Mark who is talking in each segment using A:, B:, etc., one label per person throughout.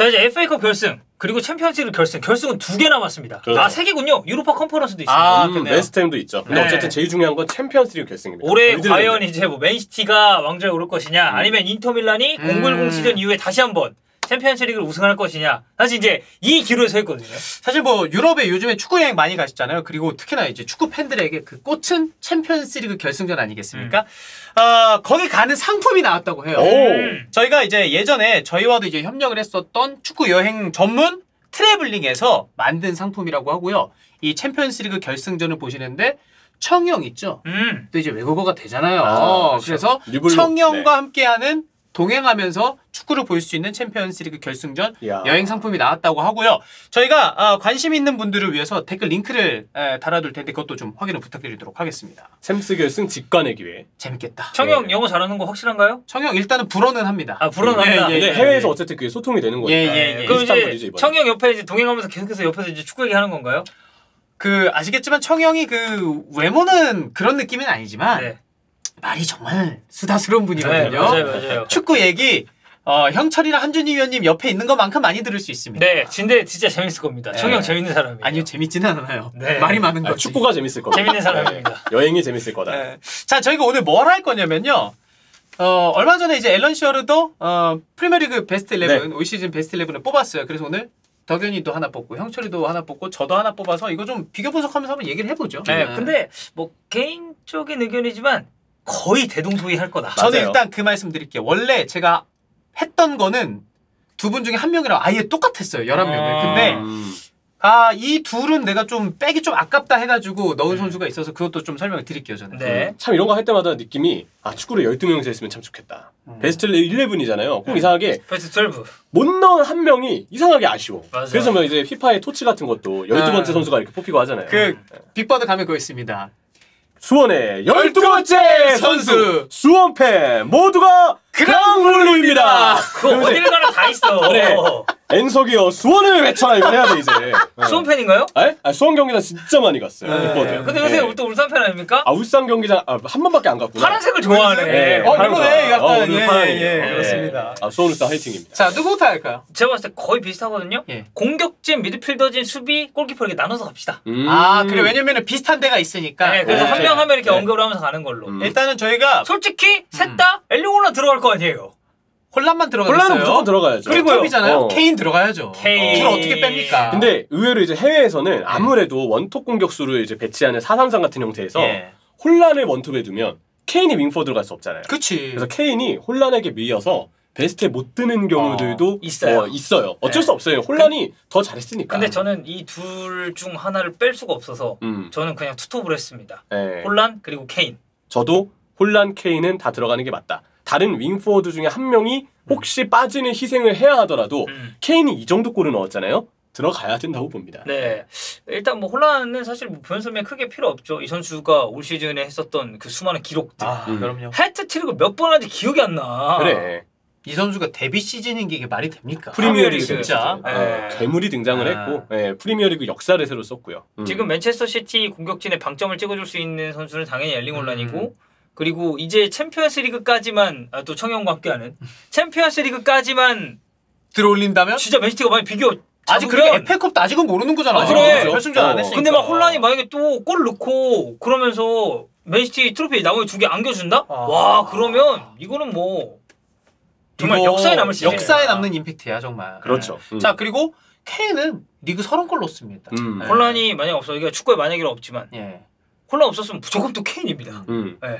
A: 자, 이제 FA컵 결승 그리고 챔피언스리그 결승은 2개 남았습니다.
B: 그렇죠.
A: 아, 3개군요. 유로파 컨퍼런스도 있습니다.
B: 웨스트햄도 있죠. 근데
A: 네.
B: 어쨌든 제일 중요한 건 챔피언스리그 결승입니다.
A: 올해 과연 이제 뭐 맨시티가 왕좌에 오를 것이냐, 아니면 인터밀란이 010 시즌 이후에 다시 한번 챔피언스리그를 우승할 것이냐. 사실 이제 이 기로에 서 있거든요.
C: 사실 뭐 유럽에 요즘에 축구 여행 많이 가시잖아요. 그리고 특히나 이제 축구 팬들에게 그 꽃은 챔피언스리그 결승전 아니겠습니까? 거기 가는 상품이 나왔다고 해요. 저희가 이제 예전에 저희와도 이제 협력을 했었던 축구 여행 전문 트래블링에서 만든 상품이라고 하고요. 이 챔피언스리그 결승전을 보시는데 청영 있죠. 또 이제 외국어가 되잖아요. 그래서 청영과 함께하는 동행하면서 축구를 볼 수 있는 챔피언스리그 결승전 여행 상품이 나왔다고 하고요. 저희가 관심 있는 분들을 위해서 댓글 링크를 달아둘 텐데 그것도 좀 확인을 부탁드리도록 하겠습니다.
B: 챔스 결승 직관의 기회.
C: 재밌겠다.
A: 청영 영어 잘하는 거 확실한가요?
C: 청영 일단은 불어는 합니다.
A: 아, 불어는 합니다.
B: 근데 해외에서 어쨌든 그게 소통이 되는 거니까.
A: 그럼 이제 청영 옆에 이제 동행하면서 계속해서 옆에서 이제 축구 얘기하는 건가요?
C: 그 아시겠지만 청영이 그 외모는 그런 느낌은 아니지만 말이 정말 수다스러운 분이거든요.
A: 맞아요.
C: 축구 얘기 형철이랑 한준희 위원님 옆에 있는 것만큼 많이 들을 수 있습니다.
A: 네, 근데 진짜 재밌을 겁니다. 청영 재밌는 사람이에요.
C: 아니요, 재밌지는 않아요. 말이 많은 거지.
B: 축구가 재밌을 거다.
A: 재밌는 사람입니다.
B: 여행이 재밌을 거다.
C: 자, 저희가 오늘 뭘 할 거냐면요. 얼마 전에 이제 앨런 시어르도 프리미어리그 베스트 11 올 시즌 베스트 11을 뽑았어요. 그래서 오늘 덕현이도 하나 뽑고 형철이도 하나 뽑고 저도 하나 뽑아서 이거 좀 비교 분석하면서 한번 얘기를 해보죠.
A: 근데 뭐 개인적인 의견이지만 거의 대동소이할 거다.
C: 저는 일단 그 말씀 드릴게요. 원래 제가 했던 거는 두 분 중에 한 명이랑 아예 똑같았어요. 11명을. 근데 이 둘은 내가 좀 빼기 좀 아깝다 해가지고 넣은 선수가 있어서 그것도 좀 설명을 드릴게요. 저는.
B: 참 이런 거 할 때마다 느낌이 축구를 12명이서 했으면 참 좋겠다. 베스트 11이잖아요. 꼭 이상하게
A: 베스트 12
B: 못 넣은 한 명이 이상하게 아쉬워.
A: 맞아.
B: 그래서 뭐 이제 피파의 토치 같은 것도 12번째 선수가 이렇게 뽑히고 하잖아요.
C: 그 빅버드 가면 그거 있습니다.
B: 수원의 12번째 선수 수원팬 모두가 강물루입니다.
A: 그거 어디를 가나 다 있어.
B: 그래. 엔석이요 수원을 외쳐라 이거 해야 돼 이제.
A: 수원 팬인가요?
B: 수원 경기장 진짜 많이 갔어요.
A: 근데 요새 또 울산 팬 아닙니까?
B: 울산 경기장 한 번밖에 안 갔구나.
A: 파란색을 좋아하네.
C: 이거네. 약간
B: 그렇습니다. 수원 울산 화이팅입니다.
C: 자, 누구부터 할까요?
A: 제가 봤을 때 거의 비슷하거든요. 공격진, 미드필더진, 수비, 골키퍼 이렇게 나눠서 갑시다.
C: 그래. 왜냐면은 비슷한 데가 있으니까.
A: 그래서 한 명 하면 이렇게 언급을 하면서 가는 걸로.
C: 일단은 저희가
A: 솔직히 셋 다 엘링 홀란 들어갈 거 아니에요.
C: 홀란만 들어가겠어요.
B: 홀란은 무조건 들어가야죠.
C: 그리고 톱이잖아요. 케인 들어가야죠.
A: 케인.
C: 둘 어떻게 뺍니까?
B: 근데 의외로 이제 해외에서는 아무래도 원톱 공격수를 이제 배치하는 4-3-3 같은 형태에서 홀란을 원톱에 두면 케인이 윙포드로 갈 수 없잖아요.
C: 그치.
B: 그래서 케인이 홀란에게 밀려서 베스트에 못 드는 경우들도 있어요. 어쩔 수 없어요. 홀란이 더 잘했으니까.
A: 근데 저는 이 둘 중 하나를 뺄 수가 없어서 저는 그냥 투톱을 했습니다. 홀란 그리고 케인.
B: 저도 홀란, 케인은 다 들어가는 게 맞다. 다른 윙포워드 중에 한 명이 혹시 빠지는 희생을 해야 하더라도 케인이 이 정도 골을 넣었잖아요. 들어가야 된다고 봅니다.
A: 네, 일단 뭐 홀란은 사실 뭐 변수면 크게 필요 없죠. 이 선수가 올 시즌에 했었던 그 수많은 기록들.
C: 그럼요.
A: 해트트릭을 몇 번 하는지 기억이 안 나.
B: 그래.
C: 이 선수가 데뷔 시즌인 게 이게 말이 됩니까?
B: 프리미어리그
C: 진짜
B: 괴물이 등장을 했고 프리미어리그 역사를 새로 썼고요.
A: 지금 맨체스터 시티 공격진에 방점을 찍어줄 수 있는 선수는 당연히 엘링 홀란이고 그리고 이제 챔피언스리그까지만 또 청영과 함께하는 챔피언스리그까지만
C: 들어올린다면
A: 진짜 맨시티가 많이 비교
C: 아직 그래 FA컵도 아직은 모르는 거잖아.
A: 그래.
C: 결승전 안 했으니까.
A: 근데 막 홀란이 만약에 또 골 넣고 그러면서 맨시티 트로피 나머지 2개 안겨준다? 와 그러면 이거는 뭐 정말 역사에 남을 시즌.
C: 역사에 남는 임팩트야 정말.
B: 그렇죠.
C: 자 그리고 케인은 리그 30골 넣었습니다.
A: 홀란이 만약 없어 이게 축구에 만약에는 없지만 홀란 없었으면 무조건 또 케인입니다.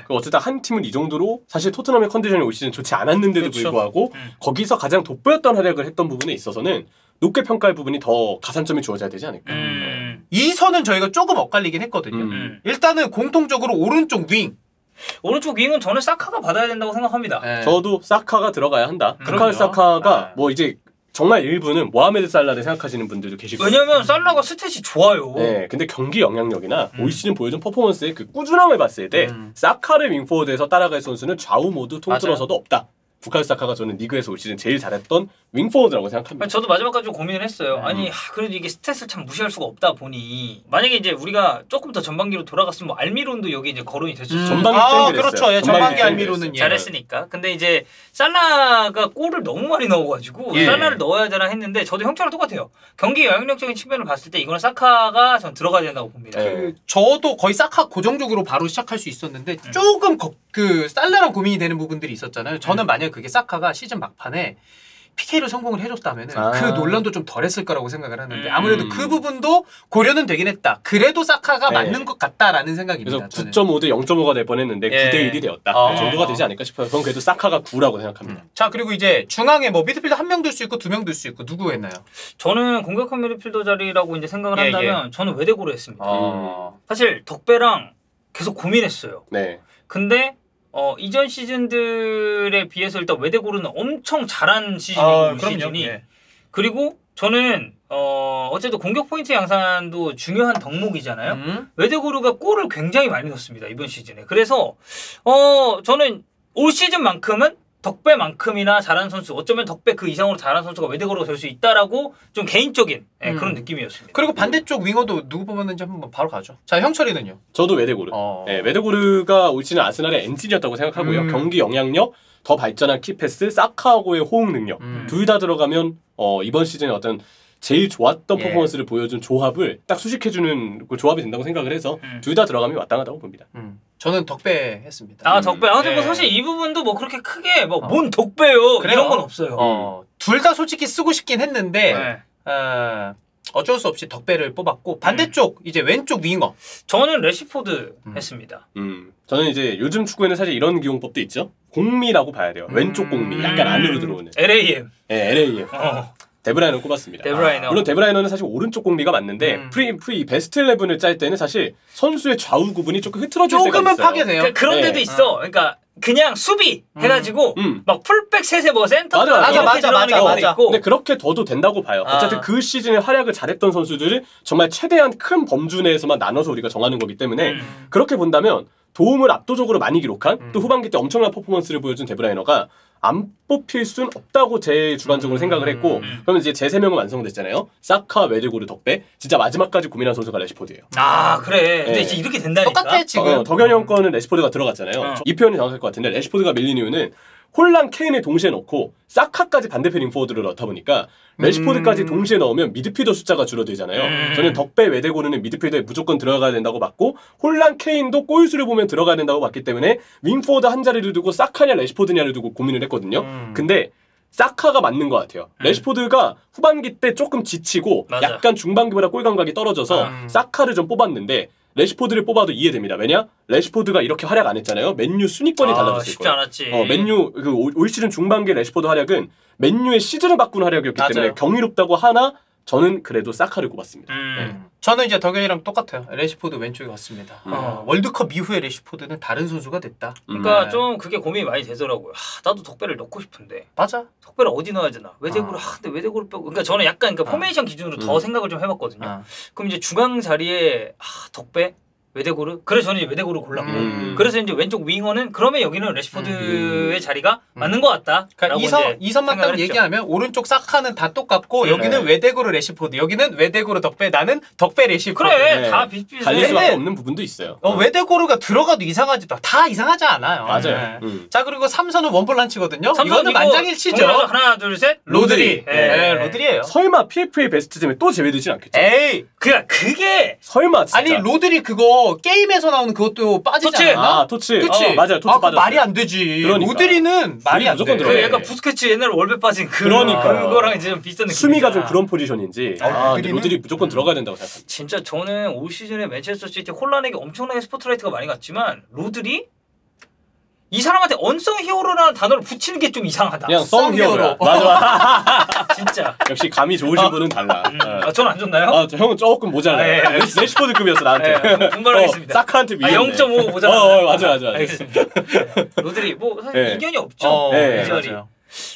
B: 어쨌든 한 팀은 이 정도로 사실 토트넘의 컨디션이 올 시즌 좋지 않았는데도 불구하고 거기서 가장 돋보였던 활약을 했던 부분에 있어서는 높게 평가할 부분이 더 가산점이 주어져야 되지 않을까.
C: 이 선은 저희가 조금 엇갈리긴 했거든요. 일단은 공통적으로 오른쪽 윙.
A: 오른쪽 윙은 저는 사카가 받아야 된다고 생각합니다.
B: 저도 사카가 들어가야 한다. 부카요 사카가 뭐 이제 정말 일부는 모하메드 살라를 생각하시는 분들도 계시고.
A: 왜냐면 살라가 스탯이 좋아요.
B: 네, 근데 경기 영향력이나 올 시즌 보여준 퍼포먼스의 그 꾸준함을 봤을 때 사카를 윙포워드에서 따라갈 선수는 좌우 모두 통틀어서도 없다. 부카요 사카가 저는 리그에서 올 시즌 제일 잘했던 윙포워드라고 생각합니다.
A: 저도 마지막까지 좀 고민을 했어요. 아니 그래도 이게 스탯을 참 무시할 수가 없다 보니 만약에 이제 우리가 조금 더 전반기로 돌아갔으면 뭐 알미론도 여기 이제 거론이 됐었죠.
B: 전반기 때는
C: 그렇죠. 예, 전반기 알미론은
A: 잘했으니까. 근데 이제 살라가 골을 너무 많이 넣어가지고 살라를 넣어야 되나 했는데 저도 형처럼 똑같아요. 경기 영향력적인 측면을 봤을 때 이거는 사카가 전 들어가야 된다고 봅니다.
C: 저도 거의 사카 고정적으로 바로 시작할 수 있었는데 조금 그 살라랑 고민이 되는 부분들이 있었잖아요. 저는 만약 그게 사카가 시즌 막판에 PK로 성공을 해줬다면 그 논란도 좀 덜했을 거라고 생각을 하는데 아무래도 그 부분도 고려는 되긴 했다. 그래도 사카가 맞는 것 같다라는 생각입니다.
B: 그래서 9.5 대 0.5가 될 뻔했는데 9대 1이 되었다. 그 정도가 되지 않을까 싶어요. 그건 그래도 사카가 9라고 생각합니다.
C: 자 그리고 이제 중앙에 뭐 미드필더 한 명 들 수 있고 두 명 들 수 있고 누구 했나요?
A: 저는 공격형 미드필더 자리라고 이제 생각을 한다면 저는 외대고로 했습니다. 사실 덕배랑 계속 고민했어요.
B: 네. 근데
A: 이전 시즌들에 비해서 일단 외대고르는 엄청 잘한 시즌이고 시즌이. 그리고 저는 어쨌든 공격 포인트 양산도 중요한 덕목이잖아요. 외대고르가 골을 굉장히 많이 넣었습니다 이번 시즌에. 그래서 저는 올 시즌만큼은 덕배만큼이나 잘한 선수, 어쩌면 덕배 그 이상으로 잘한 선수가 외대고르가 될 수 있다라고 좀 개인적인 그런 느낌이었습니다.
C: 그리고 반대쪽 윙어도 누구 뽑았는지 한번 바로 가죠. 자, 형철이는요?
B: 저도 외대고르. 네, 외대고르가 올 시즌 아스날의 엔진이었다고 생각하고요. 경기 영향력, 더 발전한 키패스, 사카하고의 호응 능력 둘 다 들어가면 이번 시즌에 어떤 제일 좋았던 퍼포먼스를 보여준 조합을 딱 수식해주는 그 조합이 된다고 생각을 해서 둘 다 들어가면 마땅하다고 봅니다.
C: 저는 덕배 했습니다.
A: 덕배. 근데 뭐 사실 이 부분도 뭐 그렇게 크게 뭔 덕배요 이런 건 없어요.
C: 둘 다 솔직히 쓰고 싶긴 했는데 어쩔 수 없이 덕배를 뽑았고 반대쪽 이제 왼쪽 윙어.
A: 저는 레시포드 했습니다.
B: 저는 이제 요즘 축구에는 사실 이런 기용법도 있죠. 공미라고 봐야 돼요. 왼쪽 공미, 약간 안으로 들어오는.
A: LAM.
B: 네, LAM. 데브라이너 꼽았습니다. 물론 데브라이너는 사실 오른쪽 공미가 맞는데 베스트 11을 짤 때는 사실 선수의 좌우 구분이 조금 흐트러질 때가 있어요.
C: 조금은 파괴돼요.
A: 그런 데도 있어. 그러니까 그냥 수비 해가지고 막 풀백 셋에 뭐 센터
C: 맞아.
B: 근데 그렇게 둬도 된다고 봐요. 어쨌든 그 시즌에 활약을 잘했던 선수들을 정말 최대한 큰 범주 내에서만 나눠서 우리가 정하는 거기 때문에 그렇게 본다면 도움을 압도적으로 많이 기록한 또 후반기 때 엄청난 퍼포먼스를 보여준 데브라이너가 안 뽑힐 순 없다고 제 주관적으로 생각을 했고 그러면 이제 제 3명은 완성됐잖아요. 사카, 외대고르, 덕배. 진짜 마지막까지 고민한 선수가 레시포드예요.
A: 그래. 근데 이제 이렇게 된다니까.
C: 똑같아 지금.
B: 덕현이 형 거는 레시포드가 들어갔잖아요. 이 표현이 정확할 것 같은데 레시포드가 밀린 이유는 홀랑 케인을 동시에 넣고 사카까지 반대편 윙포워드를 넣다 보니까 레시포드까지 동시에 넣으면 미드필더 숫자가 줄어들잖아요. 저는 덕배, 외대고르는 미드필더에 무조건 들어가야 된다고 봤고 홀랑 케인도 골수를 보면 들어가야 된다고 봤기 때문에 윙포워드 한 자리를 두고 사카냐 레시포드냐를 두고 고민을 했거든요. 근데 사카가 맞는 것 같아요. 레시포드가 후반기 때 조금 지치고 약간 중반기보다 골 감각이 떨어져서 사카를 좀 뽑았는데 레시포드를 뽑아도 이해됩니다. 왜냐? 레시포드가 이렇게 활약 안 했잖아요. 맨유 순위권이 달라졌을
A: 쉽지
B: 거예요.
A: 않았지.
B: 맨유 올 시즌 중반기 레시포드 활약은 맨유의 시즌을 바꾼 활약이었기 때문에 경이롭다고 하나 저는 그래도 사카를 꼽았습니다.
C: 저는 이제 덕현이랑 똑같아요. 레시포드 왼쪽에 갔습니다. 월드컵 이후에 레시포드는 다른 선수가 됐다.
A: 그러니까 좀 그게 고민이 많이 되더라고요. 나도 덕배를 넣고 싶은데.
C: 맞아.
A: 덕배를 어디 넣어야 되나? 외대고를 근데 외대고를 빼고. 그러니까 저는 약간 포메이션 기준으로 더 생각을 좀 해봤거든요. 그럼 이제 중앙 자리에 덕배, 외대고르. 그래서 저는 이제 외대고르 골랐고. 그래서 이제 왼쪽 윙어는 그러면 여기는 레시포드의 자리가 맞는 것 같다.
C: 그러니까 이선만 딱 얘기하면 오른쪽 사카는 다 똑같고 여기는 외대고르 레시포드, 여기는 외대고르 덕배, 나는 덕배 레시포드.
A: 그래, 다 비슷비슷해.
B: 갈릴 수밖에 없는 부분도 있어요.
C: 외대고르가 들어가도 이상하지 다 이상하지 않아요.
B: 맞아요.
C: 자 그리고 삼선은 원볼란치거든요. 이거는 만장일치죠.
A: 하나 둘 셋.
C: 로드리. 로드리예요.
B: 설마 PFA 베스트즘에 또 제외되진 않겠죠?
C: 에이,
A: 그게
B: 설마 진짜.
C: 아니 로드리 그거 게임에서 나오는 그것도 빠지지 않나?
B: 토치.
C: 그치?
B: 맞아요. 토치 빠졌어요.
C: 말이 안 되지.
B: 그러니까.
C: 로드리는 말이 안
B: 무조건
C: 돼.
B: 들어가요.
A: 약간 부스케츠 옛날 월배 빠진 그거랑 이제 좀 비슷한 느낌.
B: 수미가 좀 그런 포지션인지 로드리 무조건 들어가야 된다고 생각합니다.
A: 진짜 저는 올 시즌에 맨체스터 시티 혼란에게 엄청나게 스포트라이트가 많이 갔지만 로드리 이 사람한테 언성 히어로라는 단어를 붙이는 게 좀 이상하다.
B: 그냥 성 히어로. 맞아.
A: 진짜.
B: 역시 감이 좋으신 분은 달라.
A: 전 안 좋나요?
B: 형은 조금 모자라요. 레시포드급이었어 나한테.
A: 분발하겠습니다.
B: 사카한테 미쳤네.
A: 0.5 모자라.
B: 맞아.
A: 알겠습니다. 로드리 사실 이견이 없죠.
B: 이
A: 자리.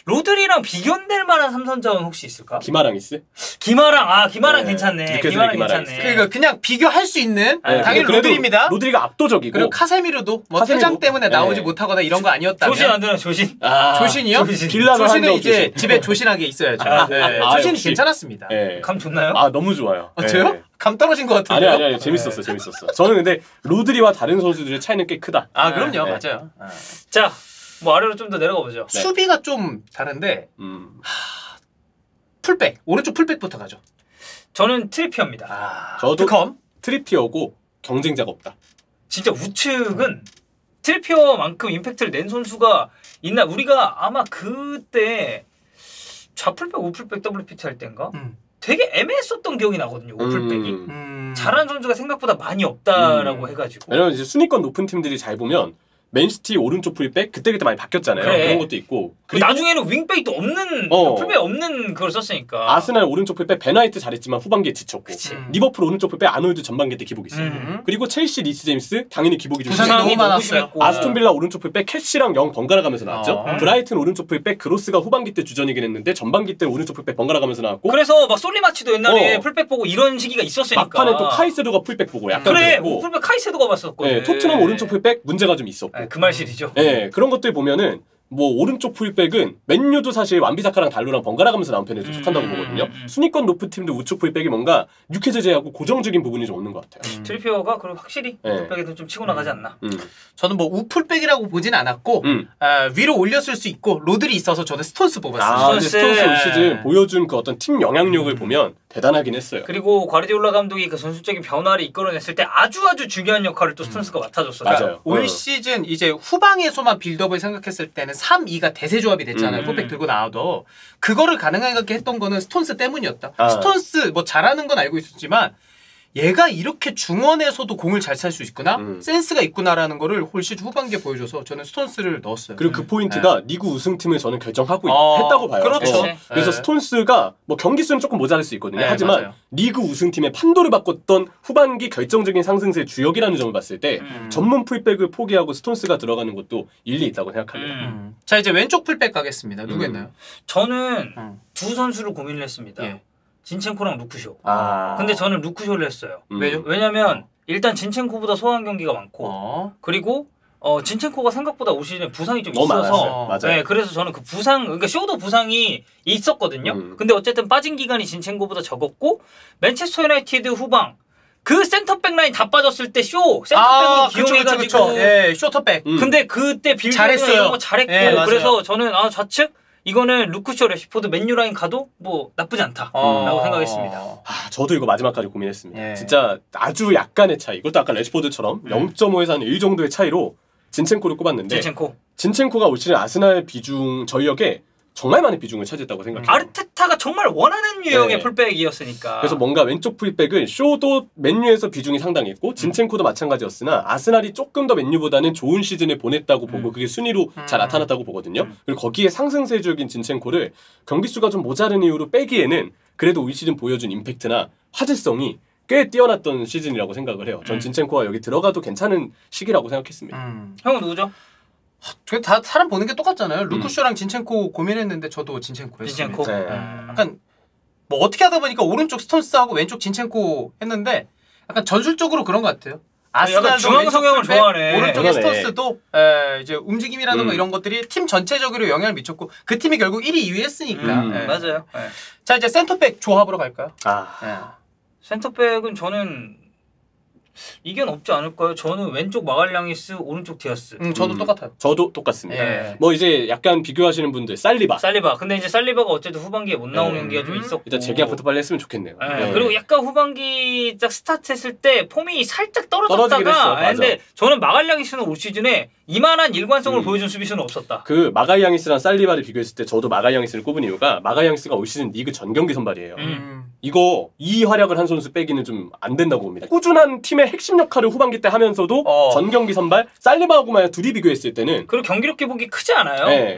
A: 로드리랑 비견될 만한 삼선 자원 혹시 있을까?
B: 기마랑이스?
A: 기마랑
B: 네.
A: 괜찮네.
B: 뉴캐슬의
A: 기마랑
B: 기마랑이스.
A: 괜찮네.
C: 그러니까 그냥 비교할 수 있는
A: 네,
C: 당연히
B: 그래도
C: 로드리입니다.
B: 로드리가 압도적이고.
C: 그리고 카세미르도 뭐
B: 카세미로?
C: 퇴장 때문에 나오지
B: 네.
C: 못하거나 이런 거 아니었다면
A: 조신 안 되나 조신?
C: 조신이요?
B: 빌라노
C: 조신은
B: 한정
C: 이제
B: 조신.
C: 집에 조신하게 있어야죠. 네.
B: 아,
C: 조신이
B: 역시.
C: 괜찮았습니다.
B: 네.
A: 감 좋나요?
B: 아 너무 좋아요.
C: 아, 저요?
B: 네.
C: 감 떨어진 것 같은데요?
B: 아니 재밌었어. 저는 근데 로드리와 다른 선수들의 차이는 꽤 크다.
C: 아 그럼요,
B: 네.
C: 맞아요.
A: 자, 뭐 아래로 좀 더 내려가 보죠.
B: 네.
C: 수비가 좀 다른데 풀백 오른쪽 풀백부터 가죠.
A: 저는 트리피어입니다.
B: 저도
C: 득컴.
B: 트리피어고 경쟁자가 없다.
A: 진짜 우측은 트리피어만큼 임팩트를 낸 선수가 있나? 우리가 아마 그때 좌풀백, 우풀백 WPT 할 때인가? 되게 애매했었던 기억이 나거든요. 우풀백이. 잘하는 선수가 생각보다 많이 없다라고 해가지고.
B: 왜냐면 이제 순위권 높은 팀들이 잘 보면 맨시티 오른쪽 풀백 그때 많이 바뀌었잖아요.
A: 그래.
B: 그런 것도 있고.
A: 그리고 나중에는 윙백도 없는 풀백 없는 그걸 썼으니까.
B: 아스날 오른쪽 풀백 베나이트 잘했지만 후반기에 지쳤고.
A: 그치.
B: 리버풀 오른쪽 풀백 아놀드 전반기 때 기복 있어요. 그리고 첼시 리스 제임스 당연히 기복이 좀
C: 부상이
B: 심했고.
C: 너무 많았어요.
A: 심했고.
B: 아스톤 빌라 오른쪽 풀백 캐시랑 영 번갈아 가면서 나왔죠. 브라이튼 오른쪽 풀백 그로스가 후반기 때 주전이긴 했는데 전반기 때 오른쪽 풀백 번갈아 가면서 나왔고.
A: 그래서 막 솔리마치도 옛날에 풀백 보고 이런 시기가 있었으니까.
B: 막판에 또 카이세도가 풀백 보고 약간
A: 그래,
B: 그랬고.
A: 풀백 카이세도가 봤었거든.
B: 네, 토트넘 오른쪽 풀백 문제가 좀 있었고.
A: 네, 그 말실이죠.
B: 네, 그런 것들 보면은 뭐 오른쪽 풀백은 맨유도 사실 완비사카랑 달로랑 번갈아 가면서 나온 편에 좀 속한다고 보거든요. 순위권 높은 팀도 우측 풀백이 뭔가 뉴캐슬 제하고 고정적인 부분이 좀 없는 것 같아요.
A: 트리피어가 그럼 확실히
B: 네.
A: 풀백에도 좀 치고 나가지 않나.
C: 저는 뭐 우풀백이라고 보진 않았고 위로 올렸을 수 있고 로드리 있어서 저는 스톤스 뽑았습니다.
B: 근데 스톤스 올 시즌 보여준 그 어떤 팀 영향력을 보면 대단하긴 했어요.
A: 그리고 과르디올라 감독이 그 선수적인 변화를 이끌어냈을 때 아주 중요한 역할을 또 스톤스가 맡아줬어요.
B: 맞아요.
C: 올 시즌 이제 후방에서만 빌드업을 생각했을 때는 3-2가 대세 조합이 됐잖아요. 풀백 들고 나와도 그거를 가능하게 했던 거는 스톤스 때문이었다. 스톤스 뭐 잘하는 건 알고 있었지만 얘가 이렇게 중원에서도 공을 잘 찰 수 있구나? 센스가 있구나라는 거를 올 시즌 후반기에 보여줘서 저는 스톤스를 넣었어요.
B: 그리고 그 포인트가 리그 우승팀을 저는 결정하고 했다고 봐요.
C: 그렇죠.
B: 그래서 스톤스가 뭐 경기 수는 조금 모자랄 수 있거든요. 하지만
C: 맞아요.
B: 리그 우승팀의 판도를 바꿨던 후반기 결정적인 상승세의 주역이라는 점을 봤을 때 전문 풀백을 포기하고 스톤스가 들어가는 것도 일리 있다고 생각합니다.
C: 자 이제 왼쪽 풀백 가겠습니다. 누구였나요?
A: 저는 두 선수를 고민을 했습니다.
C: 예.
A: 진첸코랑 루크쇼.
B: 아.
A: 근데 저는 루크쇼를 했어요.
C: 왜요?
A: 왜냐면 일단 진첸코보다 소환 경기가 많고 그리고 진첸코가 생각보다 올 시즌에 부상이 좀
B: 너무
A: 있어서
B: 많았어요. 맞아요.
A: 네, 그래서 저는 그 부상 그러니까 쇼도 부상이 있었거든요. 근데 어쨌든 빠진 기간이 진첸코보다 적었고 맨체스터 유나이티드 후방 그 센터백 라인 다 빠졌을 때 쇼 센터백으로 기용해가지고
C: 예, 쇼터백.
A: 근데 그때 빌드
C: 잘했어요.
A: 이런 거 잘했고
C: 예, 맞아요.
A: 그래서 저는 좌측 이거는 루크쇼 레시포드 맨유 라인 가도 뭐 나쁘지 않다라고 생각했습니다.
B: 저도 이거 마지막까지 고민했습니다.
C: 예.
B: 진짜 아주 약간의 차이. 이것도 아까 레시포드처럼 0.5에서 한 1 정도의 차이로 진첸코를 꼽았는데 진첸코가 올 시즌 아스날 비중 전력에 정말 많은 비중을 차지했다고 생각해요.
A: 아르테타가 정말 원하는 유형의
B: 네.
A: 풀백이었으니까.
B: 그래서 뭔가 왼쪽 풀백은 쇼도 맨유에서 비중이 상당했고 진첸코도 마찬가지였으나 아스날이 조금 더 맨유보다는 좋은 시즌을 보냈다고 보고 그게 순위로 잘 나타났다고 보거든요. 그리고 거기에 상승세적인 진첸코를 경기 수가 좀 모자른 이유로 빼기에는 그래도 올 시즌 보여준 임팩트나 화제성이 꽤 뛰어났던 시즌이라고 생각을 해요. 전 진첸코가 여기 들어가도 괜찮은 시기라고 생각했습니다.
A: 형은 누구죠?
C: 다 사람 보는 게 똑같잖아요. 루크쇼랑 진첸코 고민했는데 저도 진첸코였습니다.
A: 진첸코.
B: 네.
C: 약간 뭐 어떻게 하다 보니까 오른쪽 스톤스하고 왼쪽 진첸코 했는데 약간 전술적으로 그런 것 같아요.
A: 약간 중앙 성향을 좋아하네.
C: 오른쪽에
B: 그러네.
C: 스톤스도 이제 움직임이라든가 이런 것들이 팀 전체적으로 영향을 미쳤고 그 팀이 결국 1위, 2위 했으니까. 예.
A: 맞아요. 네.
C: 자 이제 센터백 조합으로 갈까요?
A: 센터백은 저는 이견 없지 않을까요? 저는 왼쪽 마갈량이스, 오른쪽 디아스.
C: 저도 똑같아요.
B: 저도 똑같습니다.
C: 예.
B: 뭐 이제 약간 비교하시는 분들 살리바.
A: 근데 이제 살리바가 어쨌든 후반기에 못 나온 경기가 좀 있었고.
B: 일단 재계약부터 빨리 했으면 좋겠네요.
A: 네. 그리고 약간 후반기 딱 스타트했을 때 폼이 살짝
B: 떨어지긴 했어.
A: 떨어졌다가
B: 맞아.
A: 근데 저는 마갈량이스는 올 시즌에 이만한 일관성을 보여준 수비수는 없었다.
B: 그 마가양이스랑 살리바를 비교했을 때 저도 마가양이스를 꼽은 이유가 마가양이스가 올 시즌 리그 전 경기 선발이에요. 이거 이 활약을 한 선수 빼기는 좀 안 된다고 봅니다. 꾸준한 팀의 핵심 역할을 후반기 때 하면서도 전 경기 선발 살리바하고만 둘이 비교했을 때는
A: 그리고 경기력 기복이 크지 않아요?
B: 네,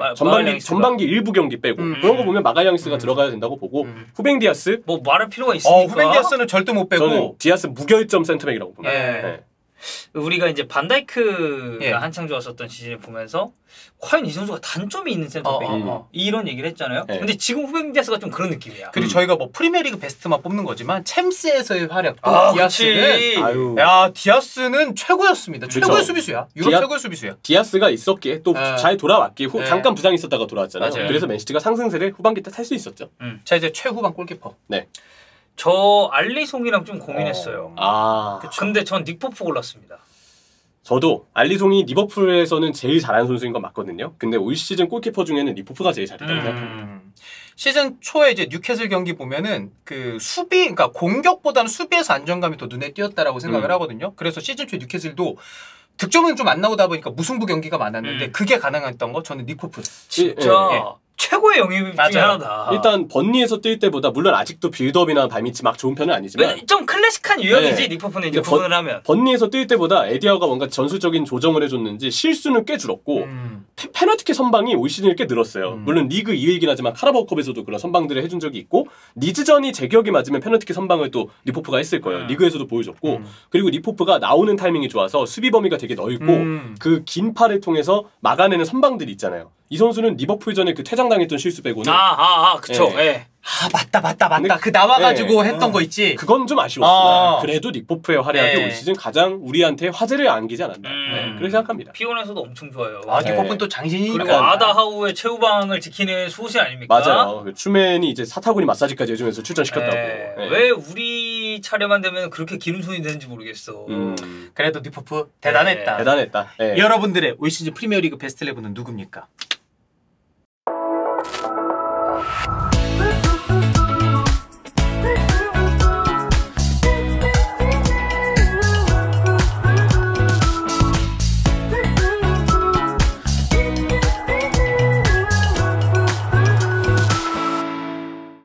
B: 전반기 일부 경기 빼고 그런 거 보면 마가양이스가 들어가야 된다고 보고 후뱅 디아스
A: 뭐 말할 필요가 있습니까?
C: 후벤 디아스는 절대 못 빼고
B: 저는 디아스 무결점 센터백이라고 봅니다.
C: 예.
B: 네.
A: 우리가 이제 반다이크가
C: 예.
A: 한창 좋았었던 시즌을 보면서 과연 이 선수가 단점이 있는 센터백인가 이런 얘기를 했잖아요.
B: 네.
A: 근데 지금 후베 디아스가 좀 그런 느낌이야.
C: 그리고 저희가 뭐 프리미어리그 베스트만 뽑는 거지만 챔스에서의 활약도
A: 아,
C: 디아스는
A: 그치.
B: 아유.
C: 야 디아스는 최고였습니다.
B: 그쵸.
C: 최고의 수비수야. 유럽 최고의 수비수야.
B: 디아스가 있었기에 또
C: 네.
B: 잘 돌아왔기에
C: 네.
B: 잠깐 부상 있었다가 돌아왔잖아요.
C: 맞아요.
B: 그래서 맨시티가 상승세를 후반기 때 탈 수 있었죠.
C: 자 이제 최후방 골키퍼.
A: 저 알리송이랑 좀 고민했어요.
B: 아,
A: 근데 전 닉포프 골랐습니다.
B: 저도 알리송이 리버풀에서는 제일 잘하는 선수인 건 맞거든요. 근데 올 시즌 골키퍼 중에는 리포프가 제일 잘했다고 생각합니다.
C: 시즌 초에 이제 뉴캐슬 경기 보면은 그 수비, 그러니까 공격보다는 수비에서 안정감이 더 눈에 띄었다라고 생각을 하거든요. 그래서 시즌 초에 뉴캐슬도 득점은 좀 안 나오다 보니까 무승부 경기가 많았는데 그게 가능했던 거 저는 닉포프.
A: 진짜
B: 예.
A: 최고의 영입 중에
C: 맞아요.
A: 하나다.
B: 일단 번니에서 뛸 때보다 물론 아직도 빌드업이나 발밑이 막 좋은 편은 아니지만
A: 좀 클래식한 유형이지
B: 네.
A: 닉포프는 이제
B: 근데
A: 구분을 하면.
B: 번니에서 뛸 때보다 에디아가 뭔가 전술적인 조정을 해줬는지 실수는 꽤 줄었고 페널티킥 선방이 올 시즌에 꽤 늘었어요. 물론 리그 2위이긴 하지만 카라바오컵에서도 그런 선방들을 해준 적이 있고 리즈전이 제격이 맞으면 페널티킥 선방을 또 리포프가 했을 거예요. 리그에서도 보여줬고 그리고 리포프가 나오는 타이밍이 좋아서 수비 범위가 되게 넓고 그 긴 팔을 통해서 막아내는 선방들이 있잖아요. 이 선수는 리버풀전에 그 퇴장당했던 실수 빼고는
A: 그쵸.
B: 예.
A: 예.
C: 아 맞다.
B: 근데
C: 그 나와가지고
B: 네.
C: 했던 거 있지.
B: 그건 좀 아쉬웠습니다.
C: 아.
B: 그래도 닉포프의 활약이
C: 네.
B: 올 시즌 가장 우리한테 화제를 안기지 않았나. 그렇게 생각합니다.
A: 피곤해서도 엄청 좋아요.
C: 아
B: 네.
C: 닉포프는 또 장신이니까.
A: 그리고 아다하우의 최후방을 지키는 수호신 아닙니까?
B: 맞아요. 추맨이 이제 사타구니 마사지까지 해주면서 출전시켰다고.
A: 네.
B: 네.
A: 왜 우리 차례만 되면 그렇게 기름손이 되는지 모르겠어.
C: 그래도 닉포프 대단했다.
B: 대단했다. 네.
C: 여러분들의 올 시즌 프리미어리그 베스트 11은 누굽니까?